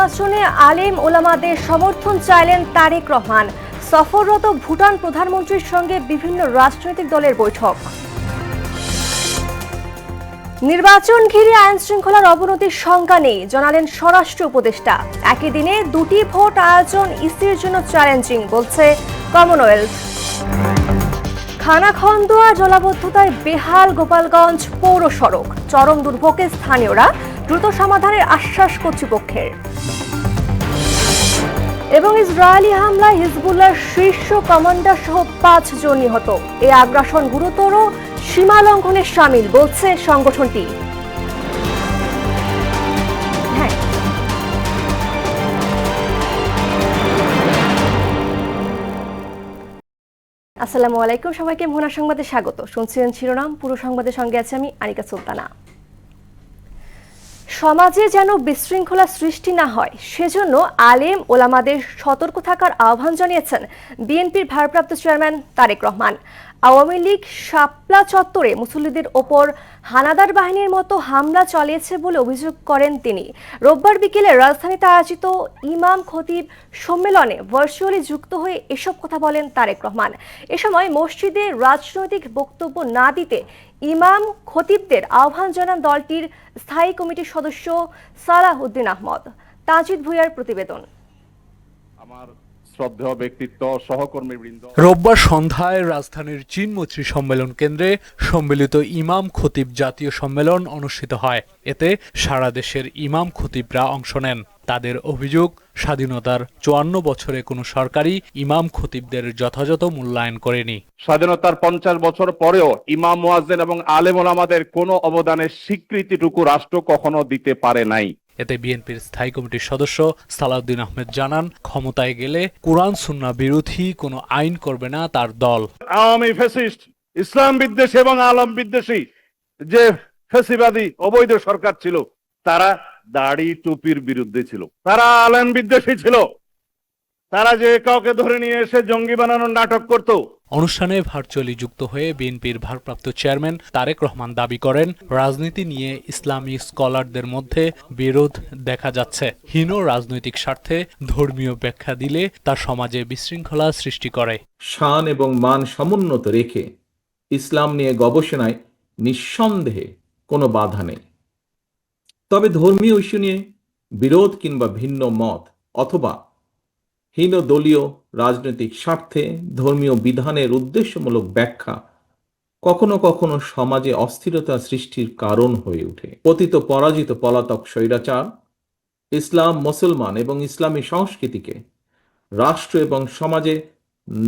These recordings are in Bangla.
নির্বাচনে আলেম ওলামাদের সমর্থন চাইলেন তারেক রহমান। সফররত ভুটান প্রধানমন্ত্রীর সঙ্গে বিভিন্ন রাজনৈতিক দলের বৈঠক। নির্বাচন ঘিরে আইন শৃঙ্খলার অবনতির শঙ্কা নেই জানালেন স্বরাষ্ট্র উপদেষ্টা। একই দিনে দুটি ভোট আয়োজন ইসির জন্য চ্যালেঞ্জিং বলছে কমনওয়েলথ। খানাখন্দোয়া জলাবদ্ধতায় বেহাল গোপালগঞ্জ পৌর সড়ক, চরম দুর্ভোগে স্থানীয়রা, দ্রুত সমাধানের আশ্বাস কর্তৃপক্ষের। এবং ইসরায়েলি হামলায় হিজবুল্লাহর শীর্ষ কমান্ডার সহ 5 জন নিহত। এই আগ্রাসন গুরুতর সীমা লঙ্ঘনের শামিল বলছে সংগঠনটি। আসসালামু আলাইকুম, সবাইকে মোহনা সংবাদে স্বাগত। শুনছিলেন শিরোনাম, পুরো সংবাদের সঙ্গে আছে আমি আনিকা সুলতানা। সমাজে যেন বিশৃঙ্খলা সৃষ্টি না হয় সেজন্য আলেম ওলামাদের সতর্ক থাকার আহ্বান জানিয়েছেন বিএনপির ভারপ্রাপ্ত চেয়ারম্যান তারেক রহমান। আওয়ামী লীগ শাপলা চত্বরে মুসল্লিদের ওপর হানাদার বাহিনীর মতো হামলা চালিয়েছে বলে অভিযোগ করেন তিনি। রোববার বিকেলে রাজধানীতে আয়োজিত ইমাম খতিব সম্মেলনে ভার্চুয়ালি যুক্ত হয়ে এসব কথা বলেন তারেক রহমান। এ সময় মসজিদে রাজনৈতিক বক্তব্য না দিতে ইমাম খতিবদের আহ্বান জানান দলটির স্থায়ী কমিটির সদস্য সালাহ উদ্দিন আহমদ। তাজিদ ভুঁইয়ার প্রতিবেদন। রোববার সন্ধ্যায় রাজধানীর চীন মৈত্রী সম্মেলন কেন্দ্রে সম্মিলিত ইমাম খতিব জাতীয় সম্মেলন অনুষ্ঠিত হয়। এতে সারা দেশের ইমাম খতিবরা অংশ নেন। তাদের অভিযোগ, স্বাধীনতার 54 বছরে কোনো সরকারই ইমাম খতিবদের যথাযথ মূল্যায়ন করেনি। স্বাধীনতার 50 বছর পরেও ইমাম মুয়াজ্জিন এবং আলেম ওলামাদের কোনো অবদানের স্বীকৃতিটুকু রাষ্ট্র কখনো দিতে পারে নাই। এতে বিএনপির স্থায়ী কমিটির সদস্য সালাউদ্দিন আহমেদ জানান, ক্ষমতায় গেলে কোরআন সুন্নাহ বিরোধী কোনো আইন করবে না তার দল। আওয়ামী ফ্যাসিস্ট, ইসলাম বিদ্বেষী এবং আলম বিদ্বেষী যে ফ্যাসিবাদী অবৈধ সরকার ছিল, তারা দাড়ি টুপির বিরুদ্ধে ছিল, তারা আলেম বিদ্বেষী ছিল, তারা যে কাউকে ধরে নিয়ে এসে জঙ্গি বানানোর নাটক করত। অনুষ্ঠানে ভার্চুয়ালি যুক্ত হয়ে বিএনপির ভারপ্রাপ্ত চেয়ারম্যান তারেক রহমান দাবি করেন, রাজনীতি নিয়ে ইসলামী স্কলারদের মধ্যে বিরোধ দেখা যাচ্ছে। হীন রাজনৈতিক স্বার্থে ধর্মীয় ব্যাখ্যা দিলে তা সমাজে বিশৃঙ্খলা সৃষ্টি করে। শান এবং মান সমুন্নত রেখে ইসলাম নিয়ে গবেষণায় নিঃসন্দেহে কোনো বাধা নেই। তবে ধর্মীয় ইস্যু নিয়ে বিরোধ কিংবা ভিন্ন মত অথবা হীন দলীয় রাজনৈতিক স্বার্থে ধর্মীয় বিধানের উদ্দেশ্যমূলক ব্যাখ্যা কখনো কখনো সমাজে অস্থিরতা সৃষ্টির কারণ হয়ে ওঠে। পতিত পরাজিত পলাতক স্বৈরাচার ইসলাম, মুসলমান এবং ইসলামী সংস্কৃতিকে রাষ্ট্র এবং সমাজে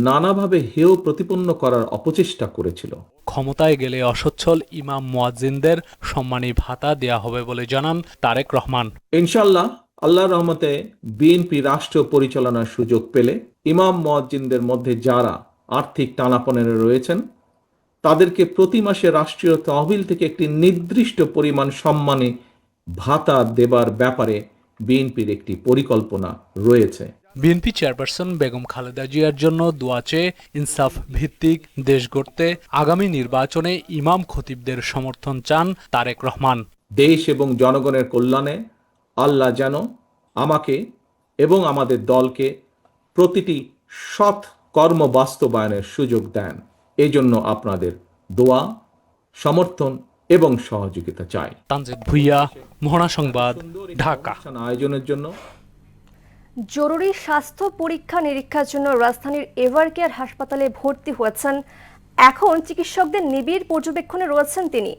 নানাভাবে হেয় প্রতিপন্ন করার অপচেষ্টা করেছিল। ক্ষমতায় গেলে অসচ্ছল ইমাম মুয়াজ্জিনদের সম্মানী ভাতা দেয়া হবে বলে জানান তারেক রহমান। ইনশাআল্লাহ আল্লাহর রহমতে বিএনপি রাষ্ট্র পরিচালনার সুযোগ পেলে ইমাম মুয়াজ্জিনদের মধ্যে যারা আর্থিক টানাপোড়েনে রয়েছেন তাদেরকে প্রতি মাসে রাষ্ট্রীয় তহবিল থেকে একটি নির্দিষ্ট পরিমাণ সম্মানী ভাতা দেবার ব্যাপারে বিএনপির একটি পরিকল্পনা রয়েছে। বিএনপি চেয়ারপারসন বেগম খালেদা জিয়ার জন্য দোয়া চেয়ে ইনসাফ ভিত্তিক দেশ গড়তে আগামী নির্বাচনে ইমাম খতিবদের সমর্থন চান তারেক রহমান। দেশ এবং জনগণের কল্যাণে আল্লাহ যেন আমাকে এবং আমাদের দলকে প্রতিটি সৎ কর্ম বাস্তবায়নের সুযোগ দেন, এজন্য আপনাদের দোয়া, সমর্থন এবং সহযোগিতা চাই। তানজিদ ভুঁইয়া, মোহনা সংবাদ, ঢাকা। আয়োজনের জন্য জরুরি স্বাস্থ্য পরীক্ষা নিরীক্ষার জন্য রাজধানীর এভারকেয়ার হাসপাতালে ভর্তি হয়েছেন। এখন চিকিৎসকদের নিবিড় পর্যবেক্ষণে রয়েছেন তিনি।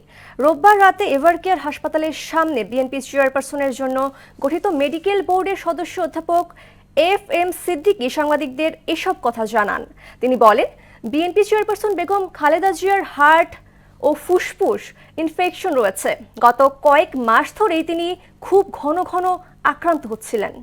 রোববার রাতে এভারকেয়ার হাসপাতালের সামনে বিএনপি চেয়ারপারসনের জন্য গঠিত মেডিকেল বোর্ডের সদস্য অধ্যাপক FM সিদ্দিকী সাংবাদিকদের এসব কথা জানান। তিনি বলেন, বিএনপি চেয়ারপারসন বেগম খালেদা জিয়ার হার্ট ও ফুসফুস ইনফেকশন রয়েছে। গত কয়েক মাস ধরেই তিনি খুব ঘন ঘন আক্রান্ত হচ্ছিলেন।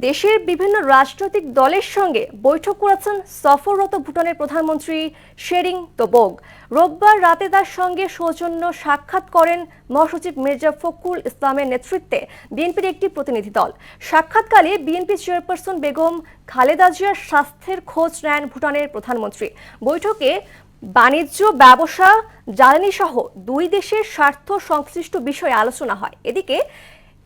দেশের বিভিন্ন রাজনৈতিক দলের সঙ্গে বৈঠক করেছেন সফররত ভুটানের প্রধানমন্ত্রী শেরিং তোবগ। রোববার রাতে তার সঙ্গে সৌজন্য সাক্ষাৎ করেন মহাসচিব মির্জা ফখরুল ইসলামের নেতৃত্বে বিএনপির একটি প্রতিনিধি দল। সাক্ষাৎকালে বিএনপি চেয়ারপারসন বেগম খালেদা জিয়ার স্বাস্থ্যের খোঁজ নেন ভুটানের প্রধানমন্ত্রী। বৈঠকে বাণিজ্য, ব্যবসা, জ্বালানি সহ দুই দেশের স্বার্থ সংশ্লিষ্ট বিষয়ে আলোচনা হয়।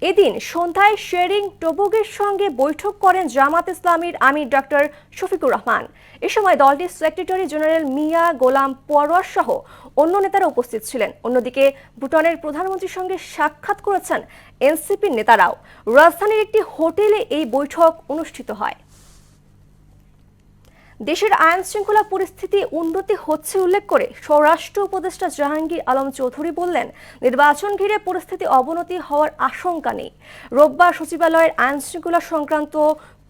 এদিন সন্ধ্যায় শেরিং টোবগের সঙ্গে বৈঠক করেন জামাত ইসলামীর আমির ডক্টর শফিকুর রহমান। এ সময় দলটির সেক্রেটারি জেনারেল মিয়া গোলাম পরোয়ার সহ অন্য নেতারা উপস্থিত ছিলেন। অন্যদিকে ভুটানের প্রধানমন্ত্রীর সঙ্গে সাক্ষাৎ করেছেন এনসিপির নেতারাও। রাজধানীর একটি হোটেলে এই বৈঠক অনুষ্ঠিত হয়। দেশের আইন শৃঙ্খলা পরিস্থিতি উন্নতি হচ্ছে উল্লেখ করে স্বরাষ্ট্র উপদেষ্টা জাহাঙ্গীর আলম চৌধুরী বললেন, নির্বাচন ঘিরে পরিস্থিতি অবনতি হওয়ার আশঙ্কা নেই। রোববার সচিবালয়ের আইন শৃঙ্খলা সংক্রান্ত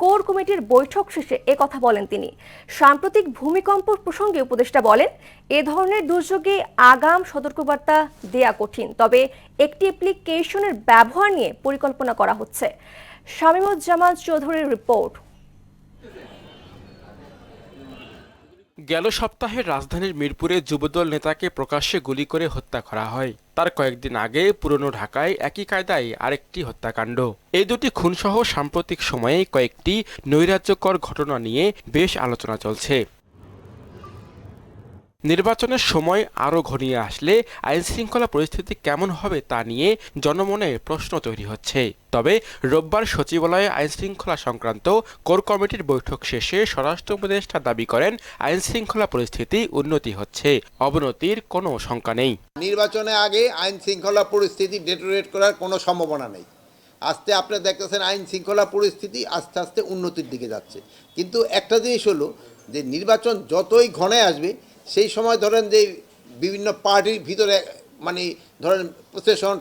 কোর কমিটির বৈঠক শেষে একথা বলেন তিনি। সাম্প্রতিক ভূমিকম্প প্রসঙ্গে উপদেষ্টা বলেন, এ ধরনের দুর্যোগে আগাম সতর্কবার্তা দেয়া কঠিন, তবে একটি অ্যাপ্লিকেশনের ব্যবহার নিয়ে পরিকল্পনা করা হচ্ছে। শামীমুজ্জামান চৌধুরীর রিপোর্ট। গেল সপ্তাহে রাজধানীর মিরপুরে যুবদল নেতাকে প্রকাশ্যে গুলি করে হত্যা করা হয়। তার কয়েকদিন আগে পুরনো ঢাকায় একই কায়দায় আরেকটি হত্যাকাণ্ড। এই দুটি খুনসহ সাম্প্রতিক সময়ে কয়েকটি নৈরাজ্যকর ঘটনা নিয়ে বেশ আলোচনা চলছে। নির্বাচনের সময় আরও ঘনিয়ে আসলে আইনশৃঙ্খলা পরিস্থিতি কেমন হবে তা নিয়ে জনমনে প্রশ্ন তৈরি হচ্ছে। তবে রোববার সচিবালয়ে আইনশৃঙ্খলা সংক্রান্ত কোর কমিটির বৈঠক শেষে স্বরাষ্ট্র উপদেষ্টা দাবি করেন, আইনশৃঙ্খলা পরিস্থিতি উন্নতি হচ্ছে, অবনতির কোনো শঙ্কা নেই। নির্বাচনে আগে আইনশৃঙ্খলা পরিস্থিতি ডেটোরেট করার কোনো সম্ভাবনা নেই। আস্তে আপনারা দেখতেছেন আইন শৃঙ্খলা পরিস্থিতি আস্তে আস্তে উন্নতির দিকে যাচ্ছে। কিন্তু একটা জিনিস হলো যে নির্বাচন যতই ঘনে আসবে, সেই সময় ধরেন যে বিভিন্ন পার্টির ভিতরে ধরেন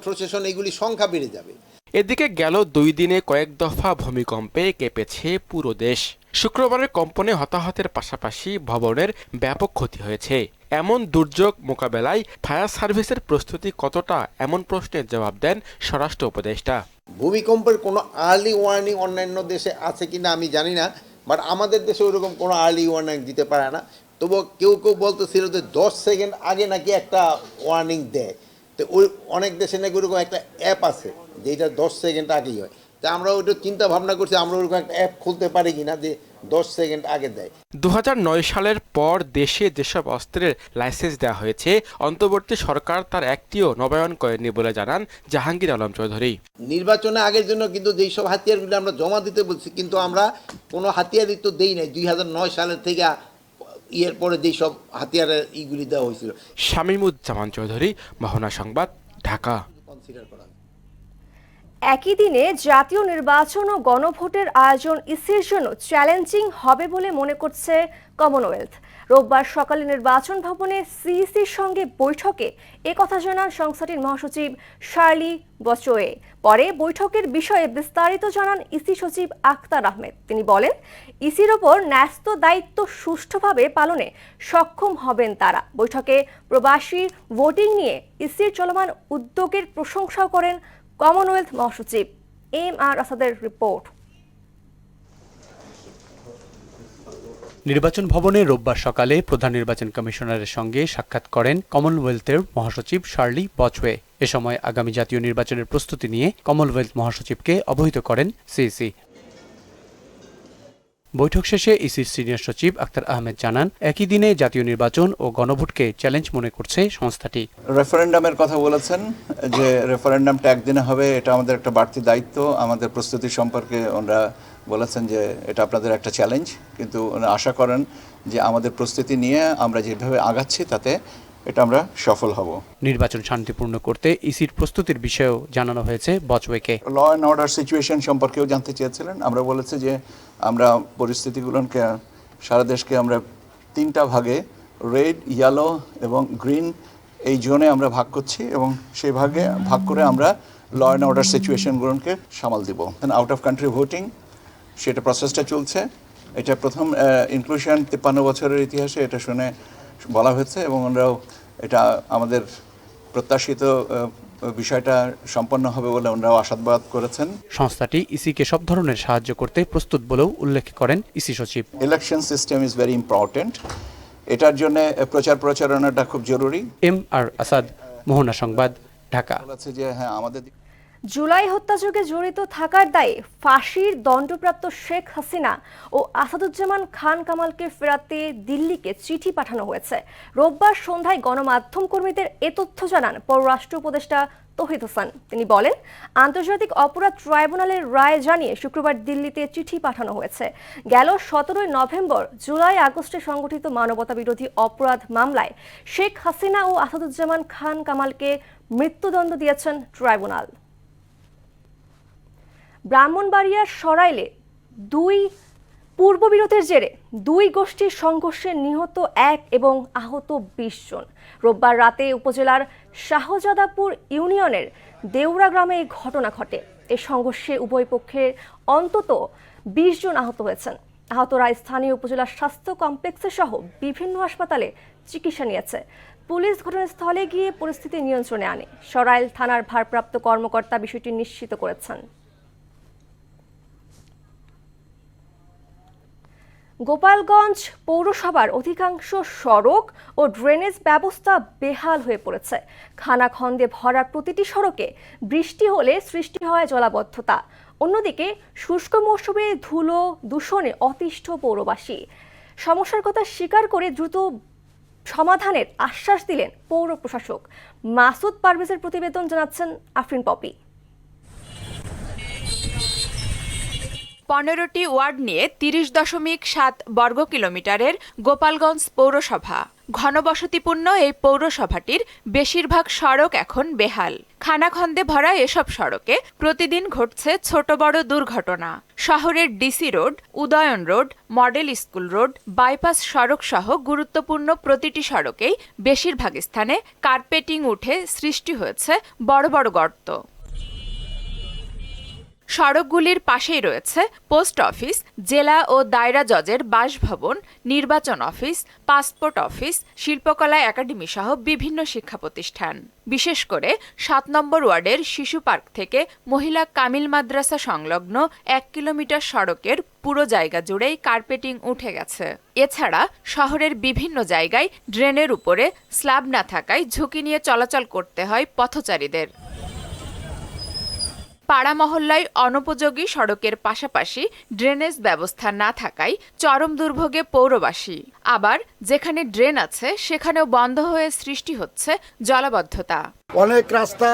প্রসেশন এগুলি সংখ্যা বেড়ে যাবে। এদিকে গেল 2 দিনে কয়েক দফা ভূমিকম্পে কেঁপেছে পুরো দেশ। শুক্রবারের কম্পনে হতাহতের পাশাপাশি ভবনের ব্যাপক ক্ষতি হয়েছে। এমন দুর্যোগ মোকাবেলায় ফায়ার সার্ভিসের প্রস্তুতি কতটা, এমন প্রশ্নের জবাব দেন স্বরাষ্ট্র উপদেষ্টা। ভূমিকম্পের কোনো আর্লি ওয়ার্নিং অন্যান্য দেশে আছে কিনা আমি জানি না, বাট আমাদের দেশে ওরকম কোনো আর্লি ওয়ার্নিং দিতে পারে না। তবু কেউ বলতেছিল যে 10 সেকেন্ড আগে নাকি একটা ওয়ার্নিং দেয়। তো ওই অনেক দেশে নাকি ওরকম একটা অ্যাপ আছে যেটা 10 সেকেন্ড আগেই হয়। তা আমরা ওইটা চিন্তা ভাবনা করছি আমরা ওরকম একটা অ্যাপ খুলতে পারি কিনা যে 10 সেকেন্ড আগে দেয়। 2009 সালের পর দেশে যেসব অস্ত্রের লাইসেন্স দেওয়া হয়েছে, অন্তর্বর্তী সরকার তার একটিও নবায়ন করেনি বলে জানান জাহাঙ্গীর আলম চৌধুরী। নির্বাচনে আগের জন্য কিন্তু যেই সব হাতিয়ারগুলি আমরা জমা দিতে বলছি, কিন্তু আমরা কোনো হাতিয়ারই তো দেই নাই। 2009 সালের থেকে এর পরে যেই সব হাতিয়ারের ইগুলি দেওয়া হয়েছিল। শামীমুজ্জামান চৌধুরী, মোহনা সংবাদ, ঢাকা। একই দিনে জাতীয় নির্বাচন ও গণভোটের আয়োজন ইসির জন্য চ্যালেঞ্জিং হবে বলে মনে করছে কমনওয়েলথ। রোববার সকালে নির্বাচন ভবনে সিইসির সঙ্গে বৈঠকে একথা জানান সংস্থাটির মহাসচিব শার্লি বচোয়ে। পরে বৈঠকের বিষয়ে বিস্তারিত জানান ইসি সচিব আখতার আহমেদ। তিনি বলেন, ইসির ওপর ন্যস্ত দায়িত্ব সুষ্ঠুভাবে পালনে সক্ষম হবেন তারা। বৈঠকে প্রবাসী ভোটিং নিয়ে ইসির চলমান উদ্যোগের প্রশংসাও করেন কমনওয়েলথ মহাসচিব। এম.আর. আসাদের রিপোর্ট। নির্বাচন ভবনে রোববার সকালে প্রধান নির্বাচন কমিশনারের সঙ্গে সাক্ষাৎ করেন কমনওয়েলথের মহাসচিব শার্লি বচওয়ে। এ সময় আগামী জাতীয় নির্বাচনের প্রস্তুতি নিয়ে কমনওয়েলথ মহাসচিবকে অবহিত করেন সিইসি। বৈঠক শেষে ইসির সিনিয়র সচিব আখতার আহমেদ জানান, একই দিনে জাতীয় নির্বাচন ও গণভোটকে চ্যালেঞ্জ মনে করছে সংস্থাটি। রেফারেন্ডামের কথা বলেছেন যে রেফারেন্ডামটা একদিনে হবে, এটা আমাদের একটা বাড়তি দায়িত্ব। আমাদের প্রস্তুতি সম্পর্কে ওনারা বলেছেন যে এটা আপনাদের একটা চ্যালেঞ্জ, কিন্তু আশা করেন যে আমাদের প্রস্তুতি নিয়ে আমরা যেভাবে আগাচ্ছি তাতে এটা আমরা সফল হব। নির্বাচন শান্তিপূর্ণ করতে ইসির প্রস্তুতির বিষয়েও জানানো হয়েছে বচওয়েকে। ল অ্যান্ড অর্ডার সিচুয়েশন সম্পর্কেও জানতে চেয়েছিলেন। আমরা বলেছি যে আমরা পরিস্থিতিগুলোকে সারা দেশকে আমরা 3টা ভাগে, রেড, ইয়েলো এবং গ্রিন, এই জোনে আমরা ভাগ করছি এবং সেই ভাগে ভাগ করে আমরা ল অ্যান্ড অর্ডার সিচুয়েশনগুলোকে সামাল দিব। আউট অফ কান্ট্রি ভোটিং, সেটা প্রসেসটা চলছে। এটা প্রথম ইনক্লুশন 53 বছরের ইতিহাসে এটা শুনে বলা হয়েছে এবং ওনারাও এটা আমাদের প্রত্যাশিত বিষয়টা সম্পন্ন হবে বলে ওনারাও আশাবাদ করেছেন। সংস্থাটি ইসিকে সব ধরনের সাহায্য করতে প্রস্তুত বলেও উল্লেখ করেন ইসি সচিব। Election system is very important, এটার জন্য প্রচারণাটা খুব জরুরি। এম.আর. আসাদ, মোহনা সংবাদ, ঢাকা। বলেছে যে হ্যাঁ আমাদের জুলাই হত্যাযজ্ঞে জড়িত থাকার দায়ে ফাঁসির দণ্ডপ্রাপ্ত শেখ হাসিনা ও আসাদুজ্জামান খান কামালকে ফেরাতে দিল্লিকে চিঠি পাঠানো হয়েছে। রোববার সন্ধ্যায় গণমাধ্যম কর্মীদের এ তথ্য জানান পররাষ্ট্র উপদেষ্টা তৌহিদ হোসেন। তিনি বলেন, আন্তর্জাতিক অপরাধ ট্রাইব্যুনালের রায় জানিয়ে শুক্রবার দিল্লিতে চিঠি পাঠানো হয়েছে। গেল 17 নভেম্বর জুলাই আগস্টে সংগঠিত মানবতা বিরোধী অপরাধ মামলায় শেখ হাসিনা ও আসাদুজ্জামান খান কামালকে মৃত্যুদণ্ড দিয়েছেন ট্রাইব্যুনাল। ব্রাহ্মণবাড়িয়ার সরাইলে পূর্ববিরোধের জেরে দুই গোষ্ঠীর সংঘর্ষে নিহত 1 এবং আহত 20 জন। রোববার রাতে উপজেলার শাহজাদাপুর ইউনিয়নের দেউরা গ্রামে এই ঘটনা ঘটে। এই সংঘর্ষে উভয় পক্ষের অন্তত 20 জন আহত হয়েছেন। আহতরা স্থানীয় উপজেলা স্বাস্থ্য কমপ্লেক্সে সহ বিভিন্ন হাসপাতালে চিকিৎসা নিয়েছে। পুলিশ ঘটনাস্থলে গিয়ে পরিস্থিতি নিয়ন্ত্রণে আনে। সরাইল থানার ভারপ্রাপ্ত কর্মকর্তা বিষয়টি নিশ্চিত করেছেন। গোপালগঞ্জ পৌরসভার অধিকাংশ সড়ক ও ড্রেনেজ ব্যবস্থা বেহাল হয়ে পড়েছে। খানাখন্দে ভরা প্রতিটি সড়কে বৃষ্টি হলে সৃষ্টি হয় জলাবদ্ধতা। অন্যদিকে শুষ্ক মৌসুমে ধুলো দূষণে অতিষ্ঠ পৌরবাসী। সমস্যার কথা স্বীকার করে দ্রুত সমাধানের আশ্বাস দিলেন পৌর প্রশাসক। মাসুদ পারভেজের প্রতিবেদন জানাচ্ছেন আফরিন পপি। 15টি ওয়ার্ড নিয়ে 30.7 বর্গ কিলোমিটারের গোপালগঞ্জ পৌরসভা। ঘনবসতিপূর্ণ এই পৌরসভাটির বেশিরভাগ সড়ক এখন বেহাল। খানাখন্দে ভরা এসব সড়কে প্রতিদিন ঘটছে ছোট বড় দুর্ঘটনা। শহরের DC road, Udayan road, model school road, bypass সড়ক সহ গুরুত্বপূর্ণ প্রতিটি সড়কেই বেশিরভাগ স্থানে কার্পেটিং উঠে সৃষ্টি হয়েছে বড় বড় গর্ত। সড়কগুলির পাশেই রয়েছে পোস্ট অফিস, জেলা ও দায়রা জজের বাসভবন, নির্বাচন অফিস, পাসপোর্ট অফিস, শিল্পকলা একাডেমি সহ বিভিন্ন শিক্ষা প্রতিষ্ঠান। বিশেষ করে 7 নম্বর ওয়ার্ডের শিশু পার্ক থেকে মহিলা কামিল মাদ্রাসা সংলগ্ন 1 কিলোমিটার সড়কের পুরো জায়গা জুড়েই কার্পেটিং উঠে গেছে। এছাড়া শহরের বিভিন্ন জায়গায় ড্রেনের উপরে স্ল্যাব না থাকায় ঝুঁকি নিয়ে চলাচল করতে হয় পথচারীদের। পাড়া মহল্লায় অনুপযোগী সড়কের পাশাপাশি ড্রেনেজ ব্যবস্থা না থাকায় চরম দুর্ভোগে পৌরবাসী। আবার যেখানে ড্রেন আছে সেখানেও বন্ধ হয়ে সৃষ্টি হচ্ছে জলাবদ্ধতা। অনেক রাস্তা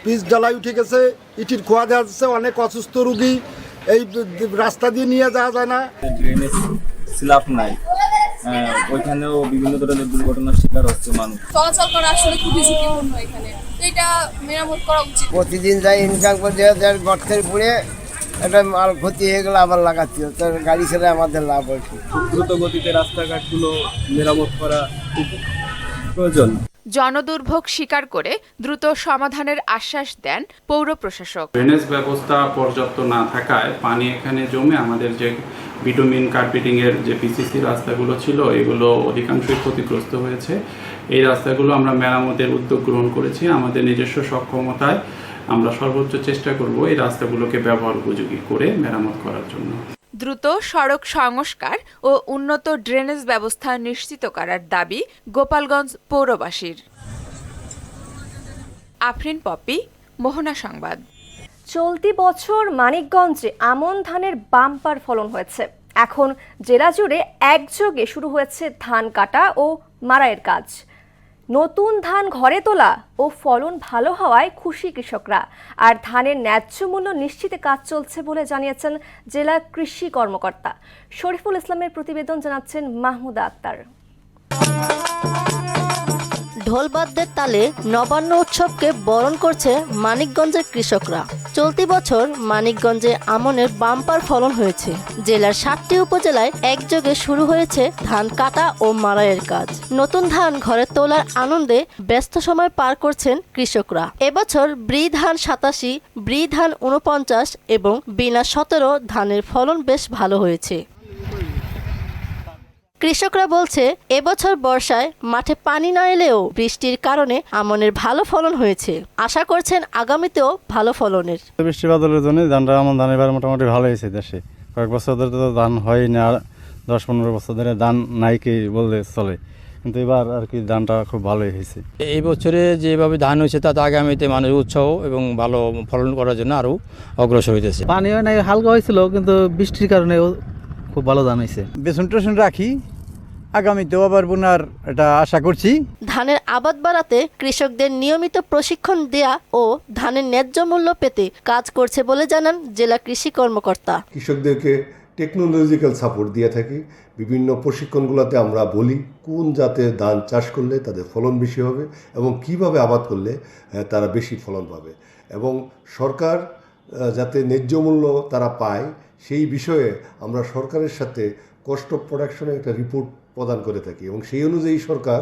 পিচ ঢালাই উঠে গেছে, ইটির খোয়া দেওয়া যাচ্ছে, অনেক অসুস্থ রোগী এই রাস্তা দিয়ে নিয়ে যাওয়া যায় না। ড্রেনেজ স্ল্যাব নাই, ওইখানেও বিভিন্ন ধরনের দুর্ঘটনার শিকার হচ্ছে মানুষ। চলাচল করা আসলে খুবই ঝুঁকিপূর্ণ এখানে, তো এটা মেরামত করা উচিত। প্রতিদিন যাই ইনকাম করতে গর্তের পুড়ে একটা মাল ক্ষতি হয়ে গেলে আবার লাগাচ্ছি, তার গাড়ি ছেড়ে আমাদের লাভ হয়েছে। দ্রুত গতিতে রাস্তাঘাটগুলো মেরামত করা খুব প্রয়োজন। জনদুর্ভোগ স্বীকার করে দ্রুত সমাধানের আশ্বাস দেন পৌর প্রশাসক। ড্রেনেজ ব্যবস্থা পর্যাপ্ত না থাকায় পানি এখানে জমে আমাদের যে বিটুমিন কার্পেটিং এর যে পিসিসি রাস্তাগুলো ছিল এগুলো অধিকাংশই ক্ষতিগ্রস্ত হয়েছে। এই রাস্তাগুলো আমরা মেরামতের উদ্যোগ গ্রহণ করেছি। আমাদের নিজস্ব সক্ষমতায় আমরা সর্বোচ্চ চেষ্টা করব এই রাস্তাগুলোকে ব্যবহার উপযোগী করে মেরামত করার জন্য। দ্রুত সড়ক সংস্কার ও উন্নত ড্রেনেজ ব্যবস্থা নিশ্চিত করার দাবি গোপালগঞ্জ পৌরবাসীর। আফরিন পপি, মোহনা সংবাদ। চলতি বছর মানিকগঞ্জে আমন ধানের বাম্পার ফলন হয়েছে। এখন জেলা জুড়ে একযোগে শুরু হয়েছে ধান কাটা ও মাড়াইয়ের কাজ। নতুন ধান ঘরে তোলা ও ফলন ভালো হওয়ায় খুশি কৃষকরা। আর ধানের ন্যায্য মূল্য নিশ্চিতে কাজ চলছে বলে জানিয়েছেন জেলা কৃষি কর্মকর্তা শরীফুল ইসলামের প্রতিবেদন জানাচ্ছেন মাহমুদা আক্তার। ঢোলবাদ্যের তালে নবান্ন উৎসবকে বরণ করছে মানিকগঞ্জের কৃষকরা। চলতি বছর মানিকগঞ্জে আমনের বাম্পার ফলন হয়েছে। জেলার 7টি উপজেলায় একযোগে শুরু হয়েছে ধান কাটা ও মাড়াইয়ের কাজ। নতুন ধান ঘরে তোলার আনন্দে ব্যস্ত সময় পার করছেন কৃষকরা। এবছর ব্রি ধান 87, ব্রি ধান 49 এবং বিনা 17 ধানের ফলন বেশ ভালো হয়েছে। কৃষকরা বলছে এবছর বর্ষায় মাঠে পানি না এলেও বৃষ্টির কারণে আমনের ভালো ফলন হয়েছে। আশা করছেন আগামীতেও ভালো ফলনের। বৃষ্টি বাদলের জন্য আমন ধান এবার মোটামুটি ভালো হয়েছে। দেশে কয়েক বছর ধরে তো ধান হয় না, 10-15 বছর ধরে ধান নাই কি বললে চলে। কিন্তু এবার আর কি ধানটা খুব ভালোই হয়েছে। এই বছরে যেভাবে ধান হয়েছে তাতে আগামীতে মানুষ উৎসাহ এবং ভালো ফলন করার জন্য আরও অগ্রসর হইতেছে। পানি হয় নাই, হালকা হয়েছিল, কিন্তু বৃষ্টির কারণে খুব ভালো ধান হয়েছে। বেসন টেসন রাখি, আগামীতেও আবার বোনার এটা আশা করছি। ধানের আবাদ বাড়াতে কৃষকদের নিয়মিত প্রশিক্ষণ দেয়া ও ধানের ন্যায্য মূল্য পেতে কাজ করছে বলে জানান জেলা কৃষি কর্মকর্তা। কৃষকদেরকে টেকনোলজিক্যাল সাপোর্ট দিয়ে থাকি। বিভিন্ন প্রশিক্ষণগুলোতে আমরা বলি কোন জাতের ধান চাষ করলে তাদের ফলন বেশি হবে এবং কিভাবে আবাদ করলে তারা বেশি ফলন পাবে, এবং সরকার যাতে ন্যায্য মূল্য তারা পায় সেই বিষয়ে আমরা সরকারের সাথে কস্ট অফ প্রোডাকশনের একটা রিপোর্ট প্রদান করে থাকি এবং সেই অনুযায়ী সরকার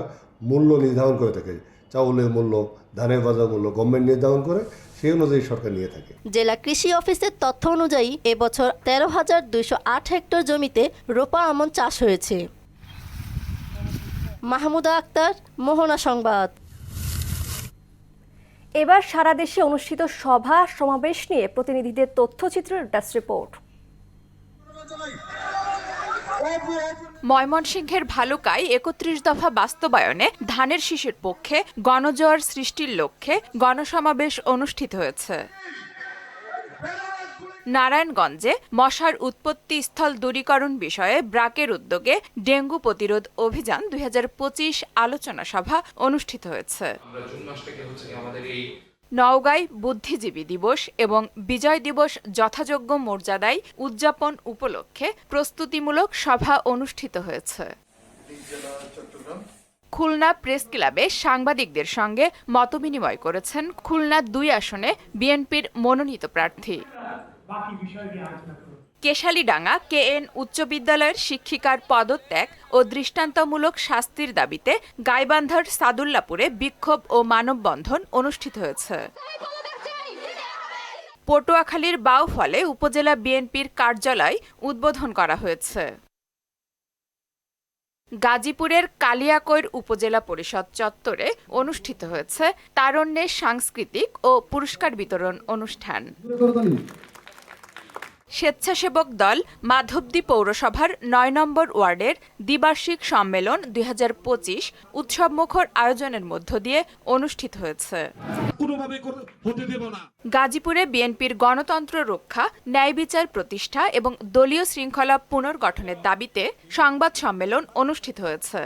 মূল্য নির্ধারণ করে থাকে। চাউলের মূল্য, ধানের বাজার মূল্য গভর্নমেন্ট নির্ধারণ করে, সেই অনুযায়ী সরকার নিয়ে থাকে। জেলা কৃষি অফিসের তথ্য অনুযায়ী এবছর 13,208 হেক্টর জমিতে রোপা আমন চাষ হয়েছে। মাহমুদা আক্তার, মোহনা সংবাদ। এবার সারা দেশে অনুষ্ঠিত সভা সমাবেশ নিয়ে প্রতিনিধিদের তথ্যচিত্রের ডেস্ক রিপোর্ট। ময়মনসিংহের ভালুকায় ৩১ দফা বাস্তবায়নে ধানের শীষের পক্ষে গণজোয়ার সৃষ্টির লক্ষ্যে গণসমাবেশ অনুষ্ঠিত হয়েছে। নারায়ণগঞ্জে মশার উৎপত্তি স্থল দূরীকরণ বিষয়ে ব্রাকের উদ্যোগে ডেঙ্গু প্রতিরোধ অভিযান ২০২৫ আলোচনা সভা অনুষ্ঠিত হয়েছে। নওগাঁয় বুদ্ধিজীবী দিবস এবং বিজয় দিবস যথাযোগ্য মর্যাদায় উদযাপন উপলক্ষে প্রস্তুতিমূলক সভা অনুষ্ঠিত হয়েছে। খুলনা প্রেস ক্লাবে সাংবাদিকদের সঙ্গে মতবিনিময় করেছেন খুলনা ২ আসনে বিএনপির মনোনীত প্রার্থী। কেশালীডাঙ্গা KN উচ্চ বিদ্যালয়ের শিক্ষিকার পদত্যাগ ও দৃষ্টান্তমূলক শাস্তির দাবিতে গাইবান্ধার সাদুল্লাপুরে বিক্ষোভ ও মানববন্ধন অনুষ্ঠিত হয়েছে। পটুয়াখালীর বাউফলে উপজেলা বিএনপির কার্যালয় উদ্বোধন করা হয়েছে। গাজীপুরের কালিয়াকৈর উপজেলা পরিষদ চত্বরে অনুষ্ঠিত হয়েছে তারুণ্যের সাংস্কৃতিক ও পুরস্কার বিতরণ অনুষ্ঠান। স্বেচ্ছাসেবক দল মাধবদী পৌরসভার ৯ নম্বর ওয়ার্ডের দ্বিবার্ষিক সম্মেলন ২০২৫ উৎসবমুখর আয়োজনের মধ্য দিয়ে অনুষ্ঠিত হয়েছে। গাজীপুরে বিএনপির গণতন্ত্র রক্ষা, ন্যায় বিচার প্রতিষ্ঠা এবং দলীয় শৃঙ্খলা পুনর্গঠনের দাবিতে সংবাদ সম্মেলন অনুষ্ঠিত হয়েছে।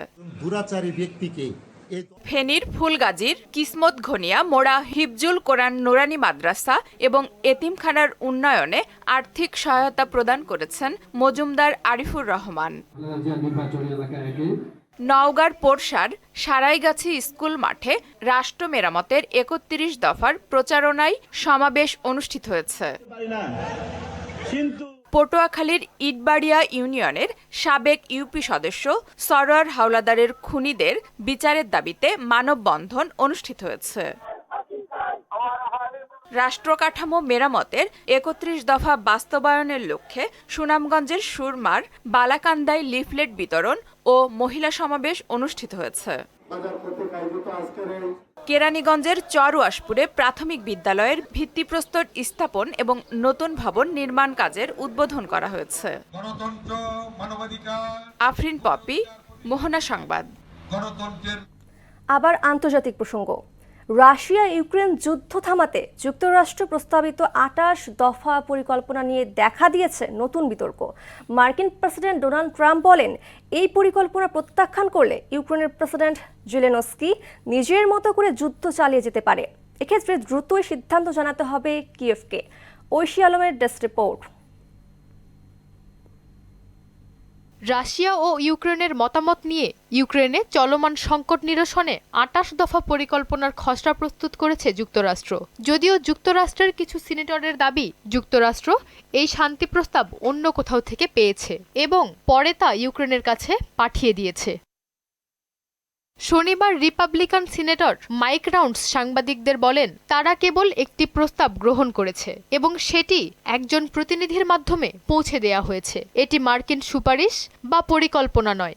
ফেনীর ফুলগাজীর কিসমত ঘনিয়া মোড়া হিফজুল কোরআন নুরানি মাদ্রাসা এবং এতিমখানার উন্নয়নে আর্থিক সহায়তা প্রদান করেছেন মজুমদার আরিফুর রহমান। নওগাঁর পোরশার সারাইগাছি স্কুল মাঠে রাষ্ট্র মেরামতের ৩১ দফার প্রচারণায় সমাবেশ অনুষ্ঠিত হয়েছে। পটুয়াখালীর ইটবাড়িয়া ইউনিয়নের সাবেক ইউপি সদস্য সরোয়ার হাওলাদারের খুনিদের বিচারের দাবিতে মানববন্ধন অনুষ্ঠিত হয়েছে। রাষ্ট্রকাঠামো মেরামতের ৩১ দফা বাস্তবায়নের লক্ষ্যে সুনামগঞ্জের সুরমার বালাকান্দায় লিফলেট বিতরণ ও মহিলা সমাবেশ অনুষ্ঠিত হয়েছে। কেরানীগঞ্জের চরওয়াশপুরে প্রাথমিক বিদ্যালয়ের ভিত্তিপ্রস্তর স্থাপন এবং নতুন ভবন নির্মাণ কাজের উদ্বোধন করা হয়েছে। আফরিন পপি, মোহনা সংবাদ। আবার আন্তর্জাতিক প্রসঙ্গ। রাশিয়া ইউক্রেন যুদ্ধ থামাতে যুক্তরাষ্ট্র প্রস্তাবিত ২৮ দফা পরিকল্পনা নিয়ে দেখা দিয়েছে নতুন বিতর্ক। মার্কিন প্রেসিডেন্ট ডোনাল্ড ট্রাম্প বলেন, এই পরিকল্পনা প্রত্যাখ্যান করলে ইউক্রেনের প্রেসিডেন্ট জেলেনস্কি নিজের মতো করে যুদ্ধ চালিয়ে যেতে পারে। এক্ষেত্রে দ্রুতই সিদ্ধান্ত জানাতে হবে কিয়েভকে। ঐশী আলমের ডেস্ক রিপোর্ট। রাশিয়া ও ইউক্রেনের মতামত নিয়ে ইউক্রেনে চলমান সংকট নিরসনে ২৮ দফা পরিকল্পনার খসড়া প্রস্তুত করেছে যুক্তরাষ্ট্র। যদিও যুক্তরাষ্ট্রের কিছু সিনেটরের দাবি, যুক্তরাষ্ট্র এই শান্তি প্রস্তাব অন্য কোথাও থেকে পেয়েছে এবং পরে তা ইউক্রেনের কাছে পাঠিয়ে দিয়েছে। শনিবার রিপাবলিকান সিনেটর মাইক রাউন্ডস সাংবাদিকদের বলেন, তারা কেবল একটি প্রস্তাব গ্রহণ করেছে এবং সেটি একজন প্রতিনিধির মাধ্যমে পৌঁছে দেয়া হয়েছে। এটি মার্কিন সুপারিশ বা পরিকল্পনা নয়।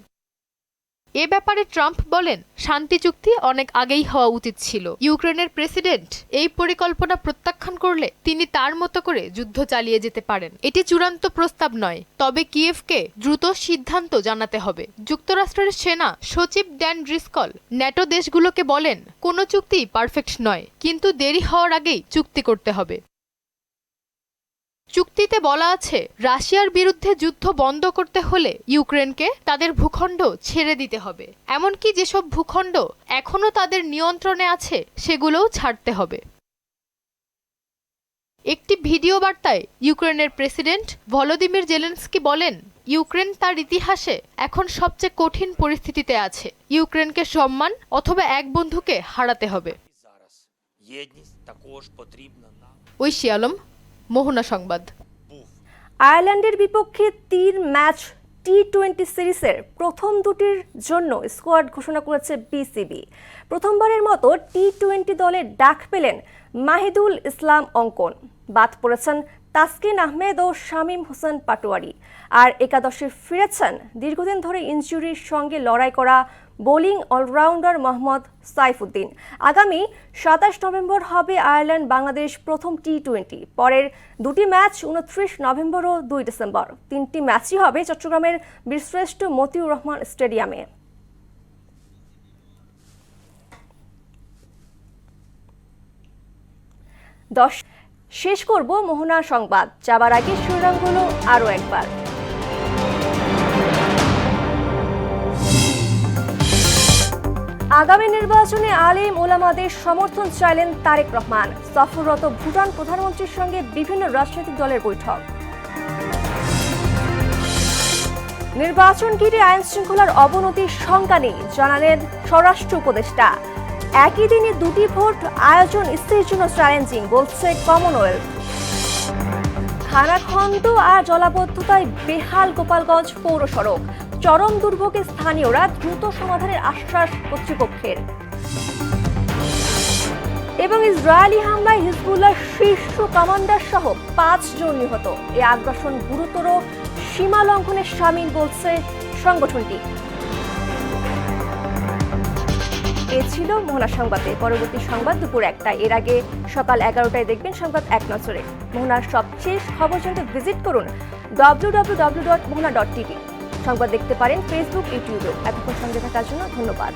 এ ব্যাপারে ট্রাম্প বলেন, শান্তি চুক্তি অনেক আগেই হওয়া উচিত ছিল। ইউক্রেনের প্রেসিডেন্ট এই পরিকল্পনা প্রত্যাখ্যান করলে তিনি তার মতো করে যুদ্ধ চালিয়ে যেতে পারেন। এটি চূড়ান্ত প্রস্তাব নয়, তবে কিয়েভকে দ্রুত সিদ্ধান্ত জানাতে হবে। যুক্তরাষ্ট্রের সেনা সচিব ড্যান ড্রিসকল ন্যাটো দেশগুলোকে বলেন, কোনো চুক্তি পারফেক্ট নয়, কিন্তু দেরি হওয়ার আগেই চুক্তি করতে হবে। চুক্তিতে বলা আছে, রাশিয়ার বিরুদ্ধে যুদ্ধ বন্ধ করতে হলে ইউক্রেনকে তাদের ভূখণ্ড ছেড়ে দিতে হবে। এমনকি যেসব ভূখণ্ড এখনো তাদের নিয়ন্ত্রণে আছে সেগুলোও ছাড়তে হবে। একটি ভিডিও বার্তায় ইউক্রেনের প্রেসিডেন্ট ভলোদিমির জেলেনস্কি বলেন, ইউক্রেন তার ইতিহাসে এখন সবচেয়ে কঠিন পরিস্থিতিতে আছে। ইউক্রেনকে সম্মান অথবা এক বন্ধুকে হারাতে হবে। ঐশী আলম, মোহনা সংবাদ। আয়ারল্যান্ডের বিপক্ষে 3 ম্যাচ টি-20 সিরিজের প্রথম দুটির জন্য স্কোয়াড ঘোষণা করেছে বিসিবি। প্রথমবারের মতো টি-20 দলে ডাক পেলেন মাহিদুল ইসলাম অঙ্কন। বাদ পড়েছেন তাসকিন আহমেদ ও শামীম হোসেন পাটোয়ারি। আর একাদশে ফিরেছেন দীর্ঘদিন ধরে ইনজুরির সঙ্গে লড়াই করা বোলিং অলরাউন্ডার মোহাম্মদ সাইফুদ্দিন। আগামী 27 নভেম্বর হবে আয়ারল্যান্ড বাংলাদেশ প্রথম টি-20। পরের দুটি ম্যাচ 29 নভেম্বর ও 2 ডিসেম্বর। 3টি ম্যাচই হবে চট্টগ্রামের বীরশ্রেষ্ঠ মতিউর রহমান স্টেডিয়ামে। শেষ করব মোহনা সংবাদ, যাবার আগে শিরোনামগুলো আরও একবার। আগামী নির্বাচনে আলেম ওলামাদের সমর্থন চাইলেন তারেক রহমান। সফররত ভুটান প্রধানমন্ত্রীর সঙ্গে বিভিন্ন রাজনৈতিক দলের বৈঠক। নির্বাচন ঘিরে আইন শৃঙ্খলার অবনতির শঙ্কা নেই, জানালেন স্বরাষ্ট্র উপদেষ্টা। একই দিনে দুটি ভোট আয়োজন স্থিতির জন্য চ্যালেঞ্জিং, বলছে কমনওয়েলথ। খানাখন্দ আর জলাবদ্ধতায় বেহাল গোপালগঞ্জ পৌর সড়ক। চরম দুর্ভোগে স্থানীয়রা, দ্রুত সমাধানের আশ্বাস কর্তৃপক্ষের। এবং ইসরায়েলি হামলায় হিজবুল্লাহর শীর্ষ কমান্ডার সহ 5 জন নিহত। এই আগ্রাসন গুরুতর সীমা লঙ্ঘনের শামিল, বলছে সংগঠনটি। এ ছিল মোহনা সংবাদে। পরবর্তী সংবাদ দুপুর 1টায়। এর আগে সকাল 11টায় দেখবেন সংবাদ এক নজরে। মোহনার সবশেষ খবর জানতে ভিজিট করুন www.mohana.tv। সংবাদ দেখতে পারেন ফেসবুক, ইউটিউবে। এতক্ষণ সঙ্গে থাকার জন্য ধন্যবাদ।